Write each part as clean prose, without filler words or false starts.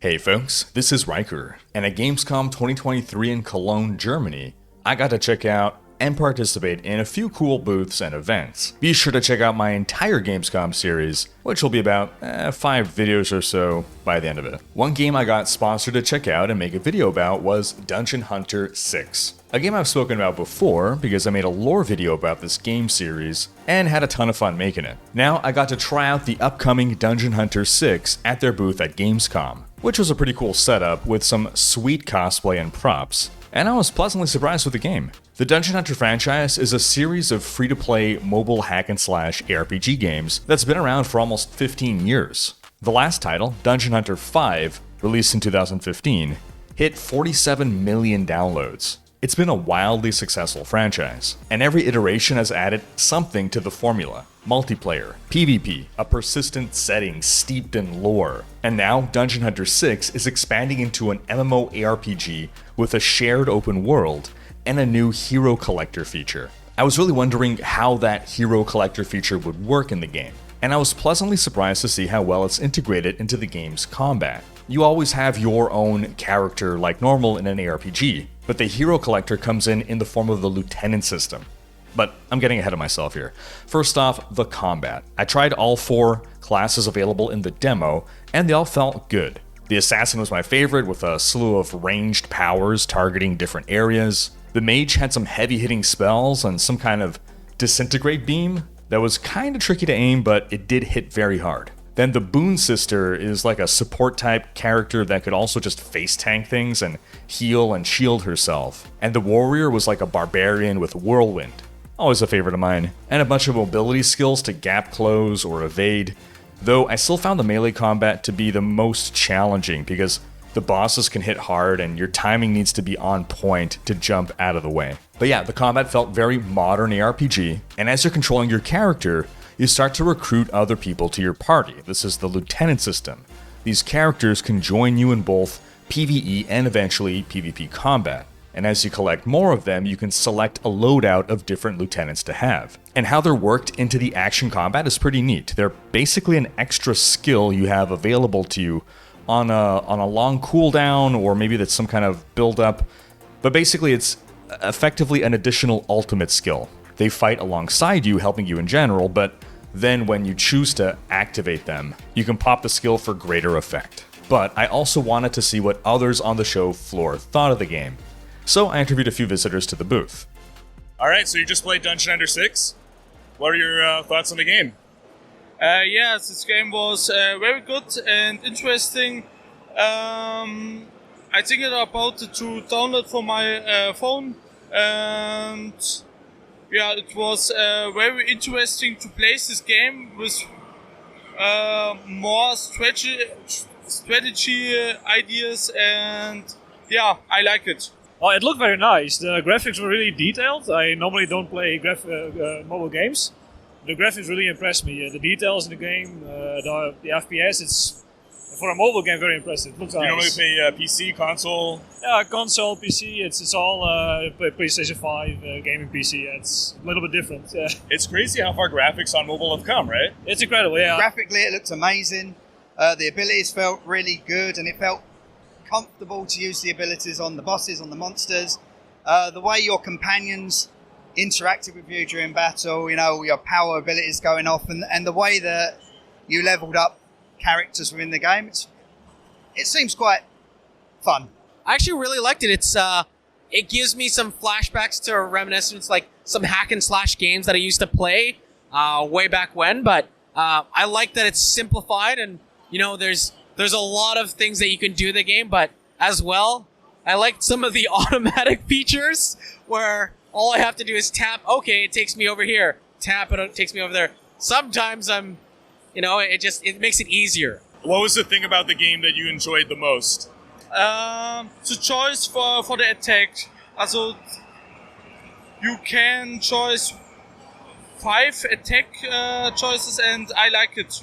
Hey folks, this is Rhykker, and at Gamescom 2023 in Cologne, Germany, I got to check out and participate in a few cool booths and events. Be sure to check out my entire Gamescom series, which will be about 5 videos or so by the end of it. One game I got sponsored to check out and make a video about was Dungeon Hunter 6. A game I've spoken about before because I made a lore video about this game series and had a ton of fun making it. Now I got to try out the upcoming Dungeon Hunter 6 at their booth at Gamescom, which was a pretty cool setup with some sweet cosplay and props, and I was pleasantly surprised with the game. The Dungeon Hunter franchise is a series of free-to-play mobile hack-and-slash aRPG games that's been around for almost 15 years. The last title, Dungeon Hunter 5, released in 2015, hit 47 million downloads. It's been a wildly successful franchise, and every iteration has added something to the formula. Multiplayer, PvP, a persistent setting steeped in lore, and now Dungeon Hunter 6 is expanding into an MMO ARPG with a shared open world and a new hero collector feature. I was really wondering how that hero collector feature would work in the game, and I was pleasantly surprised to see how well it's integrated into the game's combat. You always have your own character like normal in an ARPG, but the hero collector comes in the form of the lieutenant system. But I'm getting ahead of myself here. First off, the combat. I tried all 4 classes available in the demo, and they all felt good. The assassin was my favorite, with a slew of ranged powers targeting different areas. The mage had some heavy-hitting spells and some kind of disintegrate beam that was kinda tricky to aim, but it did hit very hard. Then the Boon Sister is like a support-type character that could also just face-tank things and heal and shield herself. And the warrior was like a barbarian with whirlwind, always a favorite of mine, and a bunch of mobility skills to gap close or evade, though I still found the melee combat to be the most challenging because the bosses can hit hard and your timing needs to be on point to jump out of the way. But yeah, the combat felt very modern ARPG, and as you're controlling your character, you start to recruit other people to your party. This is the lieutenant system. These characters can join you in both PvE and eventually PvP combat. And as you collect more of them, you can select a loadout of different lieutenants to have. And how they're worked into the action combat is pretty neat. They're basically an extra skill you have available to you on a long cooldown, or maybe that's some kind of build-up. But basically it's effectively an additional ultimate skill. They fight alongside you, helping you in general, but then when you choose to activate them, you can pop the skill for greater effect. But I also wanted to see what others on the show floor thought of the game, so I interviewed a few visitors to the booth. Alright, so you just played Dungeon Hunter 6. What are your thoughts on the game? Yes, this game was very good and interesting. I think about to download for my phone, and yeah, it was very interesting to play this game with more strategy ideas, and yeah, I like it. Oh, it looked very nice. The graphics were really detailed. I normally don't play mobile games. The graphics really impressed me. The details in the game, the FPS, it's for a mobile game very impressive. It looks nice. You normally play PC, console? Yeah, console, PC. It's all PlayStation 5 gaming PC. It's a little bit different. It's crazy how far graphics on mobile have come, right? It's incredible, yeah. Graphically, it looks amazing. The abilities felt really good, and it felt comfortable to use the abilities on the bosses, on the monsters. The way your companions interacted with you during battle, your power abilities going off, and the way that you leveled up characters within the game, it seems quite fun. I actually really liked it. It gives me some flashbacks to reminiscence, like some hack and slash games that I used to play way back when. But I like that it's simplified, and there's a lot of things that you can do in the game. But as well, I liked some of the automatic features where all I have to do is tap. Okay, it takes me over here. Tap it takes me over there. Sometimes it makes it easier. What was the thing about the game that you enjoyed the most? The choice for the attack. Also, you can choose 5 attack choices, and I like it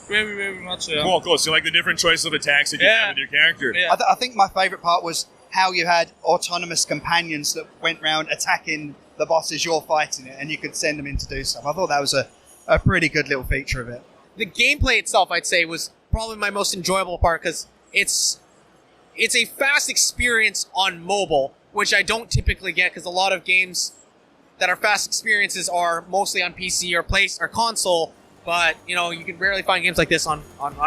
very, very much. Yeah. Cool. So you like the different choices of attacks that you have with your character? Yeah. I think my favourite part was how you had autonomous companions that went around attacking the bosses you're fighting it, and you could send them in to do stuff. I thought that was a pretty good little feature of it. The gameplay itself, I'd say, was probably my most enjoyable part, because it's a fast experience on mobile, which I don't typically get because a lot of games that are fast experiences are mostly on PC or console, but you can rarely find games like this on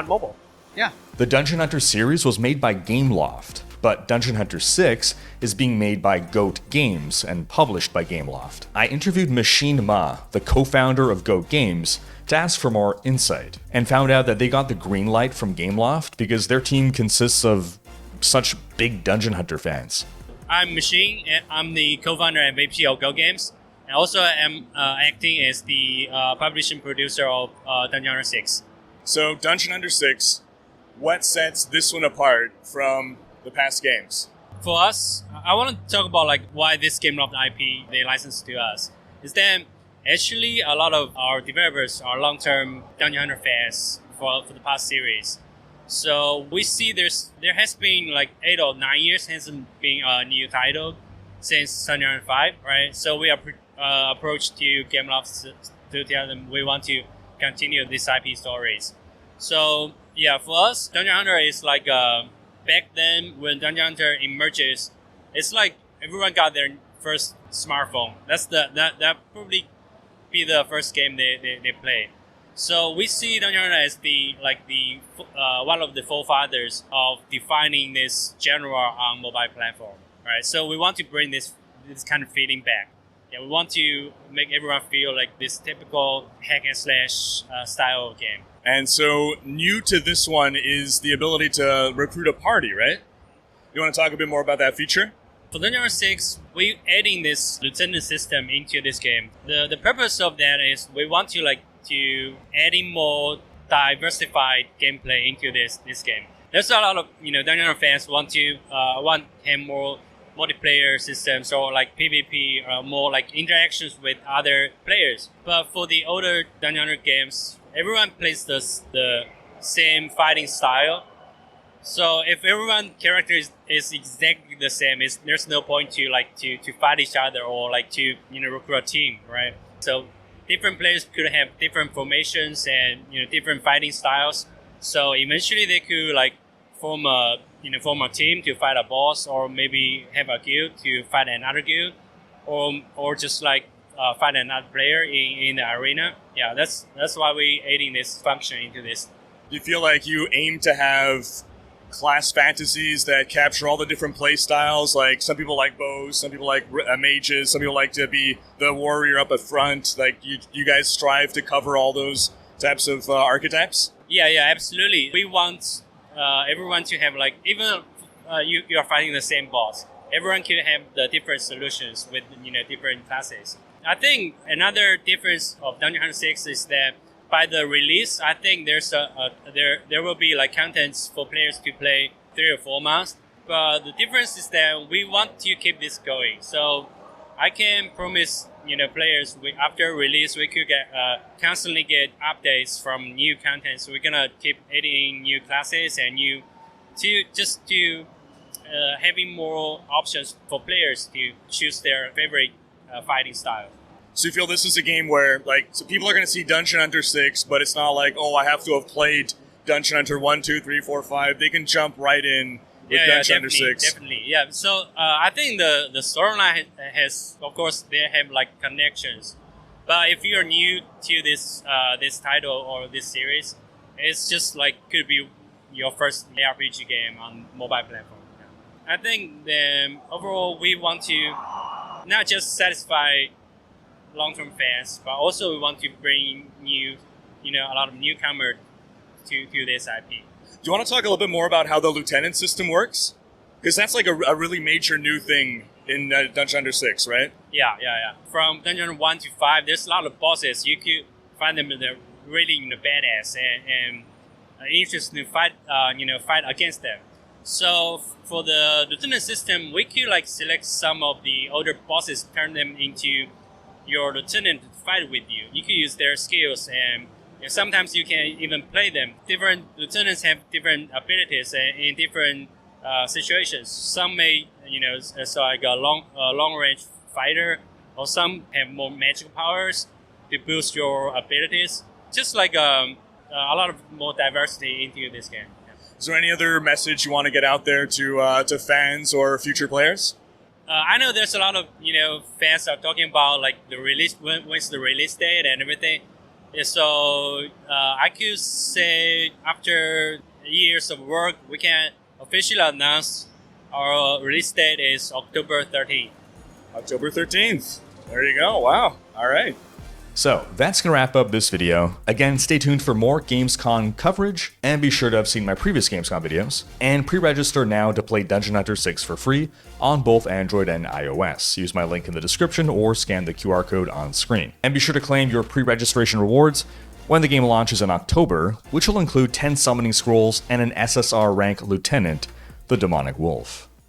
mobile. Yeah. The Dungeon Hunter series was made by Gameloft, but Dungeon Hunter 6 is being made by Goat Games and published by Gameloft. I interviewed Remiehneppo, the co-founder of Goat Games, to ask for more insight, and found out that they got the green light from Gameloft because their team consists of such big Dungeon Hunter fans. I'm Machine, and I'm the co-founder and VP of Go Games, and also am acting as the publishing producer of Dungeon Hunter 6. So, Dungeon Hunter 6, what sets this one apart from the past games? For us, I want to talk about why this game of the IP they licensed to us. Is that actually a lot of our developers are long-term Dungeon Hunter fans for the past series. So we see there has been 8 or 9 years hasn't been a new title since Dungeon Hunter 5, right? So we are approached to Gameloft to tell them we want to continue these IP stories. So yeah, for us, Dungeon Hunter is back then when Dungeon Hunter emerges, it's like everyone got their first smartphone. That probably be the first game they play. So we see Dungeon Hunter as the one of the forefathers of defining this genre on mobile platform, right? So we want to bring this kind of feeling back. Yeah, we want to make everyone feel like this typical hack and slash style of game. And so new to this one is the ability to recruit a party, right? You want to talk a bit more about that feature? For Dungeon Hunter 6, we're adding this lieutenant system into this game. The purpose of that is we want to adding more diversified gameplay into this game. There's a lot of Dungeon Hunter fans want to have more multiplayer systems or PvP or more interactions with other players. But for the older Dungeon Hunter games, everyone plays the same fighting style. So if everyone's character is exactly the same, there's no point to fight each other or to recruit a team, right? So different players could have different formations and different fighting styles. So eventually they could form a team to fight a boss, or maybe have a guild to fight another guild, or just fight another player in the arena. Yeah, that's why we're adding this function into this. Do you feel like you aim to have class fantasies that capture all the different play styles? Like some people like bows, some people like mages, some people like to be the warrior up at front. You guys strive to cover all those types of archetypes? Yeah, absolutely. We want everyone to have even you are fighting the same boss. Everyone can have the different solutions with different classes. I think another difference of Dungeon Hunter 6 is that by the release, I think there's there will be contents for players to play 3 or 4 months. But the difference is that we want to keep this going. So I can promise players after release we could constantly get updates from new content. So we're gonna keep adding new classes and having more options for players to choose their favorite fighting style. So you feel this is a game where so people are going to see Dungeon Hunter 6, but it's not I have to have played Dungeon Hunter 1, 2, 3, 4, 5. They can jump right in with Dungeon Hunter 6. Definitely. Yeah. So I think the storyline has, of course, they have connections. But if you're new to this title or this series, it's just could be your first aRPG game on mobile platform. Yeah. I think overall we want to not just satisfy long-term fans, but also we want to bring a lot of newcomers to this IP. Do you want to talk a little bit more about how the lieutenant system works? Because that's a really major new thing in Dungeon Hunter 6, right? Yeah. From Dungeon Hunter 1 to 5, there's a lot of bosses. You could find them they're really badass and interesting to fight against them. So for the lieutenant system, we could select some of the older bosses, turn them into your lieutenant to fight with you. You can use their skills, and sometimes you can even play them. Different lieutenants have different abilities in different situations. Some may, it's like a long range fighter, or some have more magical powers to boost your abilities. Just a lot of more diversity into this game. Is there any other message you want to get out there to fans or future players? I know there's a lot of fans are talking about like the release when's the release date and everything. Yeah, so I could say after years of work, we can officially announce our release date is October 13th. October 13th. There you go. Wow. All right. So that's going to wrap up this video. Again, stay tuned for more Gamescom coverage, and be sure to have seen my previous Gamescom videos, and pre-register now to play Dungeon Hunter 6 for free on both Android and iOS. Use my link in the description or scan the QR code on screen. And be sure to claim your pre-registration rewards when the game launches in October, which will include 10 summoning scrolls and an SSR rank lieutenant, the Demonic Wolf.